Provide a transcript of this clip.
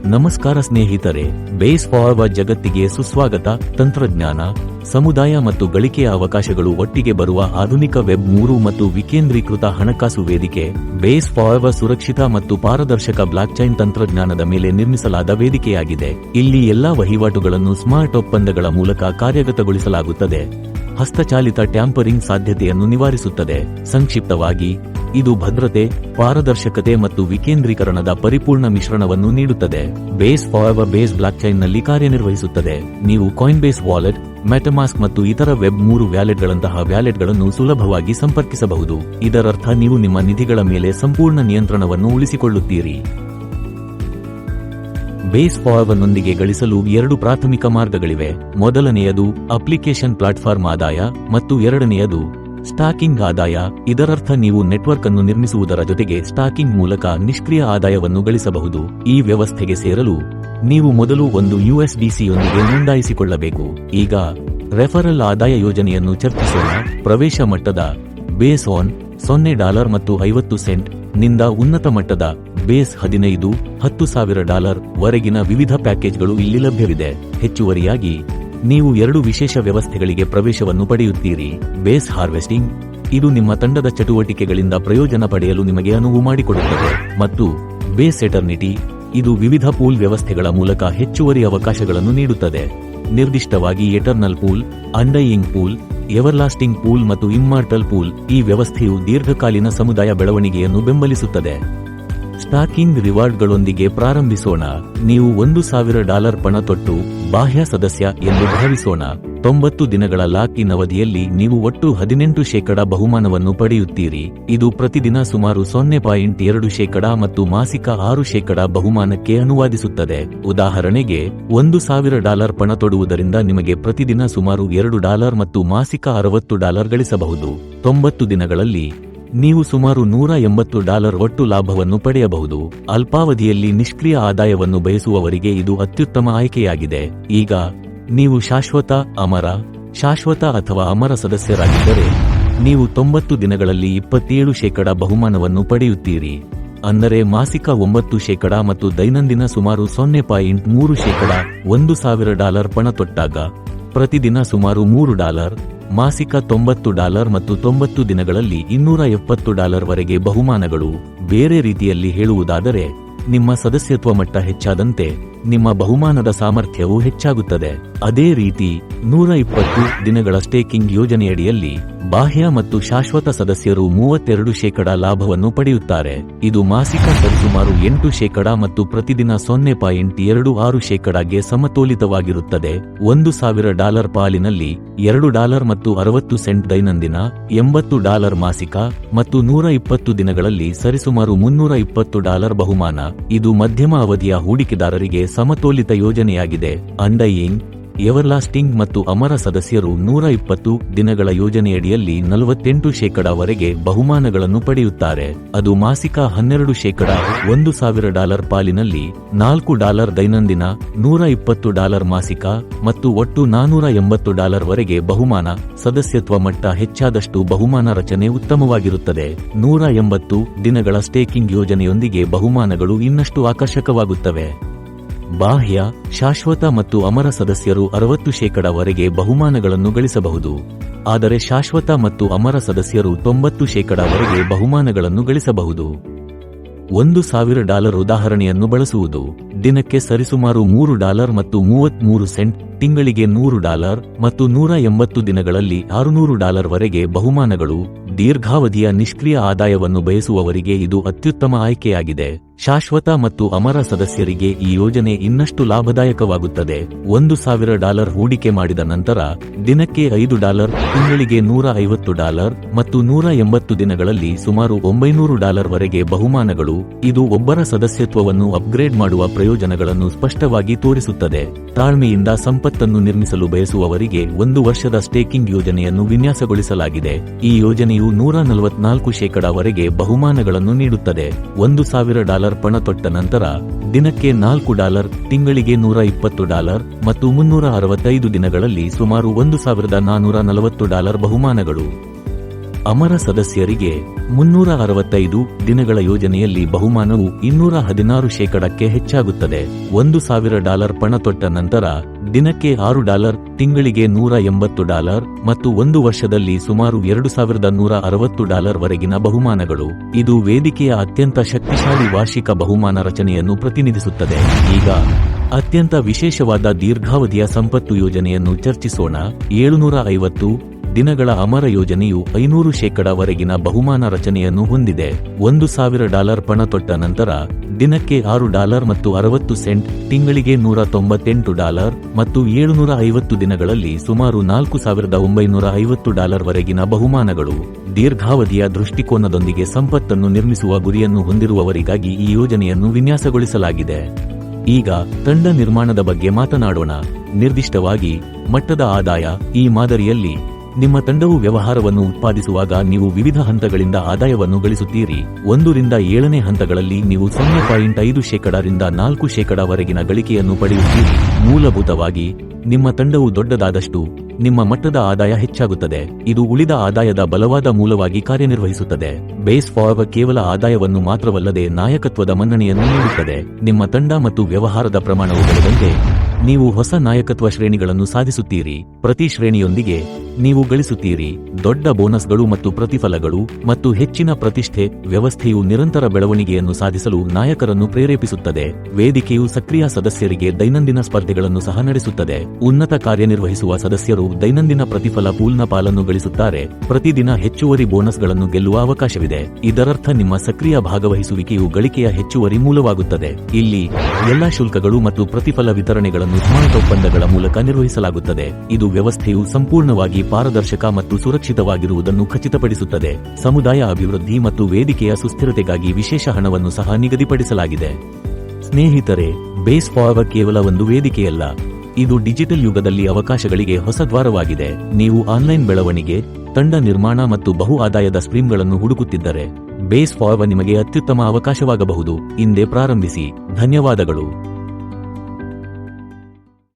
ನಮಸ್ಕಾರ ಸ್ನೇಹಿತರೆ, base forward ಜಗತ್ತಿಗೆ ಸುಸ್ವಾಗತ. ತಂತ್ರಜ್ಞಾನ, ಸಮುದಾಯ ಮತ್ತು ಗಳಿಕೆಯ ಅವಕಾಶಗಳು ಒಟ್ಟಿಗೆ ಬರುವ ಆಧುನಿಕ ವೆಬ್ 3 ಮತ್ತು ವಿಕೇಂದ್ರೀಕೃತ ಹಣಕಾಸು ವೇದಿಕೆ. ಬೇಸ್ ಫಾರ್ವರ್ಡ್ ಸುರಕ್ಷಿತ ಮತ್ತು ಪಾರದರ್ಶಕ ಬ್ಲಾಕ್ಚೈನ್ ತಂತ್ರಜ್ಞಾನದ ಮೇಲೆ ನಿರ್ಮಿಸಲಾದ ವೇದಿಕೆಯಾಗಿದೆ. ಇಲ್ಲಿ ಎಲ್ಲಾ ವಹಿವಾಟುಗಳನ್ನು ಸ್ಮಾರ್ಟ್ ಒಪ್ಪಂದಗಳ ಮೂಲಕ ಕಾರ್ಯಗತಗೊಳಿಸಲಾಗುತ್ತದೆ. ಹಸ್ತಚಾಲಿತ ಟ್ಯಾಂಪರಿಂಗ್ ಸಾಧ್ಯತೆಯನ್ನು ನಿವಾರಿಸುತ್ತದೆ. ಸಂಕ್ಷಿಪ್ತವಾಗಿ, ಇದು ಭದ್ರತೆ, ಪಾರದರ್ಶಕತೆ ಮತ್ತು ವಿಕೇಂದ್ರೀಕರಣದ ಪರಿಪೂರ್ಣ ಮಿಶ್ರಣವನ್ನು ನೀಡುತ್ತದೆ. ಬೇಸ್ ಫಾರ್ವರ್ಡ್ ಬೇಸ್ ಬ್ಲಾಕ್ಚೈನ್ನಲ್ಲಿ ಕಾರ್ಯನಿರ್ವಹಿಸುತ್ತದೆ. ನೀವು ಕಾಯಿನ್ಬೇಸ್ ವಾಲೆಟ್, ಮೆಟಮಾಸ್ಕ್ ಮತ್ತು ಇತರ ವೆಬ್ 3 ವ್ಯಾಲೆಟ್ಗಳಂತಹ ವ್ಯಾಲೆಟ್ಗಳನ್ನು ಸುಲಭವಾಗಿ ಸಂಪರ್ಕಿಸಬಹುದು. ಇದರರ್ಥ ನೀವು ನಿಮ್ಮ ನಿಧಿಗಳ ಮೇಲೆ ಸಂಪೂರ್ಣ ನಿಯಂತ್ರಣವನ್ನು ಉಳಿಸಿಕೊಳ್ಳುತ್ತೀರಿ. ಬೇಸ್ ಫಾರ್ವರ್ಡ್ನೊಂದಿಗೆ ಗಳಿಸಲು 2 ಪ್ರಾಥಮಿಕ ಮಾರ್ಗಗಳಿವೆ. ಮೊದಲನೆಯದು ಅಪ್ಲಿಕೇಶನ್ ಪ್ಲಾಟ್ಫಾರ್ಮ್ ಆದಾಯ ಮತ್ತು ಎರಡನೆಯದು ಸ್ಟಾಕಿಂಗ್ ಆದಾಯ. ಇದರರ್ಥ ನೀವು ನೆಟ್ವರ್ಕ್ ಅನ್ನು ನಿರ್ಮಿಸುವುದರ ಜೊತೆಗೆ ಸ್ಟಾಕಿಂಗ್ ಮೂಲಕ ನಿಷ್ಕ್ರಿಯ ಆದಾಯವನ್ನು ಗಳಿಸಬಹುದು. ಈ ವ್ಯವಸ್ಥೆಗೆ ಸೇರಲು ನೀವು ಮೊದಲು ಒಂದು USDCಯೊಂದಿಗೆ ನೋಂದಾಯಿಸಿಕೊಳ್ಳಬೇಕು. ಈಗ ರೆಫರಲ್ ಆದಾಯ ಯೋಜನೆಯನ್ನು ಚರ್ಚಿಸೋಣ. ಪ್ರವೇಶ ಮಟ್ಟದ ಬೇಸ್ ಆನ್ $0 ಮತ್ತು 50 ಸೆಂಟ್ ನಿಂದ ಉನ್ನತ ಮಟ್ಟದ ಬೇಸ್ $15,000 ವರೆಗಿನ ವಿವಿಧ ಪ್ಯಾಕೇಜ್ಗಳು ಇಲ್ಲಿ ಲಭ್ಯವಿದೆ. ಹೆಚ್ಚುವರಿಯಾಗಿ ನೀವು 2 ವಿಶೇಷ ವ್ಯವಸ್ಥೆಗಳಿಗೆ ಪ್ರವೇಶವನ್ನು ಪಡೆಯುತ್ತೀರಿ. ಬೇಸ್ ಹಾರ್ವೆಸ್ಟಿಂಗ್, ಇದು ನಿಮ್ಮ ತಂಡದ ಚಟುವಟಿಕೆಗಳಿಂದ ಪ್ರಯೋಜನ ಪಡೆಯಲು ನಿಮಗೆ ಅನುವು ಮಾಡಿಕೊಡುತ್ತದೆ, ಮತ್ತು ಬೇಸ್ ಎಟರ್ನಿಟಿ, ಇದು ವಿವಿಧ ಪೂಲ್ ವ್ಯವಸ್ಥೆಗಳ ಮೂಲಕ ಹೆಚ್ಚುವರಿ ಅವಕಾಶಗಳನ್ನು ನೀಡುತ್ತದೆ. ನಿರ್ದಿಷ್ಟವಾಗಿ eternal pool, undying pool, everlasting pool ಮತ್ತು ಇಮ್ಮಾರ್ಟಲ್ ಪೂಲ್. ಈ ವ್ಯವಸ್ಥೆಯು ದೀರ್ಘಕಾಲೀನ ಸಮುದಾಯ ಬೆಳವಣಿಗೆಯನ್ನು ಬೆಂಬಲಿಸುತ್ತದೆ. ಸ್ಟಾಕಿಂಗ್ ರಿವಾರ್ಡ್ಗಳೊಂದಿಗೆ ಪ್ರಾರಂಭಿಸೋಣ. ನೀವು $1,000 ಪಣ ತೊಟ್ಟು ಬಾಹ್ಯ ಸದಸ್ಯ ಎಂದು ಭಾವಿಸೋಣ. 90 ದಿನಗಳ ಲಾಕ್ ಇನ್ ಅವಧಿಯಲ್ಲಿ ನೀವು ಒಟ್ಟು 18% ಬಹುಮಾನವನ್ನು ಪಡೆಯುತ್ತೀರಿ. ಇದು ಪ್ರತಿದಿನ ಸುಮಾರು 0.2% ಮತ್ತು ಮಾಸಿಕ 6% ಬಹುಮಾನಕ್ಕೆ ಅನುವಾದಿಸುತ್ತದೆ. ಉದಾಹರಣೆಗೆ, $1,000 ಪಣ ತೊಡುವುದರಿಂದ ನಿಮಗೆ ಪ್ರತಿದಿನ ಸುಮಾರು $2 ಮತ್ತು ಮಾಸಿಕ $60 ಗಳಿಸಬಹುದು. 90 ದಿನಗಳಲ್ಲಿ ನೀವು ಸುಮಾರು $180 ಒಟ್ಟು ಲಾಭವನ್ನು ಪಡೆಯಬಹುದು. ಅಲ್ಪಾವಧಿಯಲ್ಲಿ ನಿಷ್ಕ್ರಿಯ ಆದಾಯವನ್ನು ಬಯಸುವವರಿಗೆ ಇದು ಅತ್ಯುತ್ತಮ ಆಯ್ಕೆಯಾಗಿದೆ. ಈಗ ನೀವು ಶಾಶ್ವತ ಅಥವಾ ಅಮರ ಸದಸ್ಯರಾಗಿದ್ದರೆ, ನೀವು 90 ದಿನಗಳಲ್ಲಿ 27% ಬಹುಮಾನವನ್ನು ಪಡೆಯುತ್ತೀರಿ. ಅಂದರೆ ಮಾಸಿಕ 9% ಮತ್ತು ದೈನಂದಿನ ಸುಮಾರು 0.3%. $1,000 ಪಣ ತೊಟ್ಟಾಗ ಪ್ರತಿದಿನ ಸುಮಾರು $3, ಮಾಸಿಕ $90 ಮತ್ತು 90 ದಿನಗಳಲ್ಲಿ $270 ವರೆಗೆ ಬಹುಮಾನಗಳು. ಬೇರೆ ರೀತಿಯಲ್ಲಿ ಹೇಳುವುದಾದರೆ, ನಿಮ್ಮ ಸದಸ್ಯತ್ವ ಮಟ್ಟ ಹೆಚ್ಚಾದಂತೆ ನಿಮ್ಮ ಬಹುಮಾನದ ಸಾಮರ್ಥ್ಯವು ಹೆಚ್ಚಾಗುತ್ತದೆ. ಅದೇ ರೀತಿ 120 ದಿನಗಳ ಸ್ಟೇಕಿಂಗ್ ಯೋಜನೆಯಡಿಯಲ್ಲಿ ಬಾಹ್ಯ ಮತ್ತು ಶಾಶ್ವತ ಸದಸ್ಯರು 32% ಲಾಭವನ್ನು ಪಡೆಯುತ್ತಾರೆ. ಇದು ಮಾಸಿಕ ಸರಿಸುಮಾರು 8% ಮತ್ತು ಪ್ರತಿದಿನ 0.26%ಗೆ ಸಮತೋಲಿತವಾಗಿರುತ್ತದೆ. $1,000 ಪಾಲಿನಲ್ಲಿ $2 ಮತ್ತು 60 ಸೆಂಟ್ ದೈನಂದಿನ, $80 ಮಾಸಿಕ ಮತ್ತು 120 ದಿನಗಳಲ್ಲಿ ಸರಿಸುಮಾರು $320 ಬಹುಮಾನ. ಇದು ಮಧ್ಯಮ ಅವಧಿಯ ಹೂಡಿಕೆದಾರರಿಗೆ ಸಮತೋಲಿತ ಯೋಜನೆಯಾಗಿದೆ. ಅಂಡೈಯಿಂಗ್, ಎವರ್ಲಾಸ್ಟಿಂಗ್ ಮತ್ತು ಅಮರ ಸದಸ್ಯರು 120 ದಿನಗಳ ಯೋಜನೆಯಡಿಯಲ್ಲಿ 48% ವರೆಗೆ ಬಹುಮಾನಗಳನ್ನು ಪಡೆಯುತ್ತಾರೆ. ಅದು ಮಾಸಿಕ 12%, $1,000 ಪಾಲಿನಲ್ಲಿ $4 ದೈನಂದಿನ, $120 ಮಾಸಿಕ ಮತ್ತು ಒಟ್ಟು $480 ವರೆಗೆ ಬಹುಮಾನ. ಸದಸ್ಯತ್ವ ಮಟ್ಟ ಹೆಚ್ಚಾದಷ್ಟು ಬಹುಮಾನ ರಚನೆ ಉತ್ತಮವಾಗಿರುತ್ತದೆ. 180 ದಿನಗಳ ಸ್ಟೇಕಿಂಗ್ ಯೋಜನೆಯೊಂದಿಗೆ ಬಹುಮಾನಗಳು ಇನ್ನಷ್ಟು ಆಕರ್ಷಕವಾಗುತ್ತವೆ. ಬಾಹ್ಯ, ಶಾಶ್ವತ ಮತ್ತು ಅಮರ ಸದಸ್ಯರು 60% ವರೆಗೆ ಬಹುಮಾನಗಳನ್ನು ಗಳಿಸಬಹುದು. ಆದರೆ ಶಾಶ್ವತ ಮತ್ತು ಅಮರ ಸದಸ್ಯರು 90% ವರೆಗೆ ಬಹುಮಾನಗಳನ್ನು ಗಳಿಸಬಹುದು. $1,000 ಉದಾಹರಣೆಯನ್ನು ಬಳಸುವುದು. ದಿನಕ್ಕೆ ಸರಿಸುಮಾರು $3 ಮತ್ತು 33 ಸೆಂಟ್, ತಿಂಗಳಿಗೆ $100 ಮತ್ತು 180 ದಿನಗಳಲ್ಲಿ $600 ವರೆಗೆ ಬಹುಮಾನಗಳು. ದೀರ್ಘಾವಧಿಯ ನಿಷ್ಕ್ರಿಯ ಆದಾಯವನ್ನು ಬಯಸುವವರಿಗೆ ಇದು ಅತ್ಯುತ್ತಮ ಆಯ್ಕೆಯಾಗಿದೆ. ಶಾಶ್ವತ ಮತ್ತು ಅಮರ ಸದಸ್ಯರಿಗೆ ಈ ಯೋಜನೆ ಇನ್ನಷ್ಟು ಲಾಭದಾಯಕವಾಗುತ್ತದೆ. $1,000 ಹೂಡಿಕೆ ಮಾಡಿದ ನಂತರ ದಿನಕ್ಕೆ $5, ತಿಂಗಳಿಗೆ $150 ಮತ್ತು 180 ದಿನಗಳಲ್ಲಿ ಸುಮಾರು $900 ವರೆಗೆ ಬಹುಮಾನಗಳು. ಇದು ಒಬ್ಬರ ಸದಸ್ಯತ್ವವನ್ನು ಅಪ್ಗ್ರೇಡ್ ಮಾಡುವ ಪ್ರಯೋಜನಗಳನ್ನು ಸ್ಪಷ್ಟವಾಗಿ ತೋರಿಸುತ್ತದೆ. ತಾಳ್ಮೆಯಿಂದ ಸಂಪತ್ತನ್ನು ನಿರ್ಮಿಸಲು ಬಯಸುವವರಿಗೆ 1 ವರ್ಷದ ಸ್ಟೇಕಿಂಗ್ ಯೋಜನೆಯನ್ನು ವಿನ್ಯಾಸಗೊಳಿಸಲಾಗಿದೆ. ಈ ಯೋಜನೆಯು 144% ವರೆಗೆ ಬಹುಮಾನಗಳನ್ನು ನೀಡುತ್ತದೆ. $1,000 ಪಣ ತೊಟ್ಟ ನಂತರ ದಿನಕ್ಕೆ $4, ತಿಂಗಳಿಗೆ $120 ಮತ್ತು 365 ದಿನಗಳಲ್ಲಿ ಸುಮಾರು $1,440 ಬಹುಮಾನಗಳು. ಅಮರ ಸದಸ್ಯರಿಗೆ 365 ದಿನಗಳ ಯೋಜನೆಯಲ್ಲಿ ಬಹುಮಾನವು 216% ಹೆಚ್ಚಾಗುತ್ತದೆ. $1,000 ಪಣ ತೊಟ್ಟ ನಂತರ ದಿನಕ್ಕೆ $6, ತಿಂಗಳಿಗೆ $180 ಮತ್ತು 1 ವರ್ಷದಲ್ಲಿ ಸುಮಾರು $2,160 ವರೆಗಿನ ಬಹುಮಾನಗಳು. ಇದು ವೇದಿಕೆಯ ಅತ್ಯಂತ ಶಕ್ತಿಶಾಲಿ ವಾರ್ಷಿಕ ಬಹುಮಾನ ರಚನೆಯನ್ನು ಪ್ರತಿನಿಧಿಸುತ್ತದೆ. ಈಗ ಅತ್ಯಂತ ವಿಶೇಷವಾದ ದೀರ್ಘಾವಧಿಯ ಸಂಪತ್ತು ಯೋಜನೆಯನ್ನು ಚರ್ಚಿಸೋಣ. 750 ದಿನಗಳ ಅಮರ ಯೋಜನೆಯು 500% ವರೆಗಿನ ಬಹುಮಾನ ರಚನೆಯನ್ನು ಹೊಂದಿದೆ. $1,000 ಪಣ ತೊಟ್ಟ ನಂತರ ದಿನಕ್ಕೆ $6 ಮತ್ತು 60 ಸೆಂಟ್, ತಿಂಗಳಿಗೆ $198 ಮತ್ತು 750 ದಿನಗಳಲ್ಲಿ ಸುಮಾರು $4,950 ವರೆಗಿನ ಬಹುಮಾನಗಳು. ದೀರ್ಘಾವಧಿಯ ದೃಷ್ಟಿಕೋನದೊಂದಿಗೆ ಸಂಪತ್ತನ್ನು ನಿರ್ಮಿಸುವ ಗುರಿಯನ್ನು ಹೊಂದಿರುವವರಿಗಾಗಿ ಈ ಯೋಜನೆಯನ್ನು ವಿನ್ಯಾಸಗೊಳಿಸಲಾಗಿದೆ. ಈಗ ತಂಡ ನಿರ್ಮಾಣದ ಬಗ್ಗೆ ಮಾತನಾಡೋಣ. ನಿರ್ದಿಷ್ಟವಾಗಿ ಮಟ್ಟದ ಆದಾಯ. ಈ ಮಾದರಿಯಲ್ಲಿ ನಿಮ್ಮ ತಂಡವು ವ್ಯವಹಾರವನ್ನು ಉತ್ಪಾದಿಸುವಾಗ ನೀವು ವಿವಿಧ ಹಂತಗಳಿಂದ ಆದಾಯವನ್ನು ಗಳಿಸುತ್ತೀರಿ. 1 ರಿಂದ 7ನೇ ಹಂತಗಳಲ್ಲಿ ನೀವು 0.5% ರಿಂದ 4% ವರೆಗಿನ ಗಳಿಕೆಯನ್ನು ಪಡೆಯುತ್ತೀರಿ. ಮೂಲಭೂತವಾಗಿ ನಿಮ್ಮ ತಂಡವು ದೊಡ್ಡದಾದಷ್ಟು ನಿಮ್ಮ ಮಟ್ಟದ ಆದಾಯ ಹೆಚ್ಚಾಗುತ್ತದೆ. ಇದು ಉಳಿದ ಆದಾಯದ ಬಲವಾದ ಮೂಲವಾಗಿ ಕಾರ್ಯನಿರ್ವಹಿಸುತ್ತದೆ. ಬೇಸ್ ಫಾರ್ವರ್ಡ್ ಕೇವಲ ಆದಾಯವನ್ನು ಮಾತ್ರವಲ್ಲದೆ ನಾಯಕತ್ವದ ಮನ್ನಣೆಯನ್ನು ನೀಡುತ್ತದೆ. ನಿಮ್ಮ ತಂಡ ಮತ್ತು ವ್ಯವಹಾರದ ಪ್ರಮಾಣವು ಬೆಳೆದಂತೆ ನೀವು ಹೊಸ ನಾಯಕತ್ವ ಶ್ರೇಣಿಗಳನ್ನು ಸಾಧಿಸುತ್ತೀರಿ. ಪ್ರತಿ ಶ್ರೇಣಿಯೊಂದಿಗೆ ನೀವು ಗಳಿಸುತ್ತೀರಿ ದೊಡ್ಡ ಬೋನಸ್ಗಳು ಮತ್ತು ಪ್ರತಿಫಲಗಳು ಮತ್ತು ಹೆಚ್ಚಿನ ಪ್ರತಿಷ್ಠೆ. ವ್ಯವಸ್ಥೆಯು ನಿರಂತರ ಬೆಳವಣಿಗೆಯನ್ನು ಸಾಧಿಸಲು ನಾಯಕರನ್ನು ಪ್ರೇರೇಪಿಸುತ್ತದೆ. ವೇದಿಕೆಯು ಸಕ್ರಿಯ ಸದಸ್ಯರಿಗೆ ದೈನಂದಿನ ಸ್ಪರ್ಧೆಗಳನ್ನು ಸಹ ನಡೆಸುತ್ತದೆ. ಉನ್ನತ ಕಾರ್ಯನಿರ್ವಹಿಸುವ ಸದಸ್ಯರು ದೈನಂದಿನ ಪ್ರತಿಫಲ ಪೂಲ್ನ ಪಾಲನ್ನು ಗಳಿಸುತ್ತಾರೆ. ಪ್ರತಿದಿನ ಹೆಚ್ಚುವರಿ ಬೋನಸ್ಗಳನ್ನು ಗೆಲ್ಲುವ ಅವಕಾಶವಿದೆ. ಇದರರ್ಥ ನಿಮ್ಮ ಸಕ್ರಿಯ ಭಾಗವಹಿಸುವಿಕೆಯು ಗಳಿಕೆಯ ಹೆಚ್ಚುವರಿ ಮೂಲವಾಗುತ್ತದೆ. ಇಲ್ಲಿ ಎಲ್ಲಾ ಶುಲ್ಕಗಳು ಮತ್ತು ಪ್ರತಿಫಲ ವಿತರಣೆಗಳನ್ನು ಸ್ಮಾರ್ಟ್ ಒಪ್ಪಂದಗಳ ಮೂಲಕ ನಿರ್ವಹಿಸಲಾಗುತ್ತದೆ. ಇದು ವ್ಯವಸ್ಥೆಯು ಸಂಪೂರ್ಣವಾಗಿ ಪಾರದರ್ಶಕ ಮತ್ತು ಸುರಕ್ಷಿತವಾಗಿರುವುದನ್ನು ಖಚಿತಪಡಿಸುತ್ತದೆ. ಸಮುದಾಯ ಅಭಿವೃದ್ಧಿ ಮತ್ತು ವೇದಿಕೆಯ ಸುಸ್ಥಿರತೆಗಾಗಿ ವಿಶೇಷ ಹಣವನ್ನು ಸಹ ನಿಗದಿಪಡಿಸಲಾಗಿದೆ. ಸ್ನೇಹಿತರೆ, ಬೇಸ್ ಫಾರ್ವರ್ಡ್ ಕೇವಲ ಒಂದು ವೇದಿಕೆಯಲ್ಲ, ಇದು ಡಿಜಿಟಲ್ ಯುಗದಲ್ಲಿ ಅವಕಾಶಗಳಿಗೆ ಹೊಸ ದ್ವಾರವಾಗಿದೆ. ನೀವು ಆನ್ಲೈನ್ ಬೆಳವಣಿಗೆ, ತಂಡ ನಿರ್ಮಾಣ ಮತ್ತು ಬಹು ಆದಾಯದ ಸ್ಟ್ರೀಮ್ಗಳನ್ನು ಹುಡುಕುತ್ತಿದ್ದರೆ ಬೇಸ್ ಫಾರ್ವರ್ಡ್ ನಿಮಗೆ ಅತ್ಯುತ್ತಮ ಅವಕಾಶವಾಗಬಹುದು. ಇಂದೇ ಪ್ರಾರಂಭಿಸಿ. ಧನ್ಯವಾದಗಳು.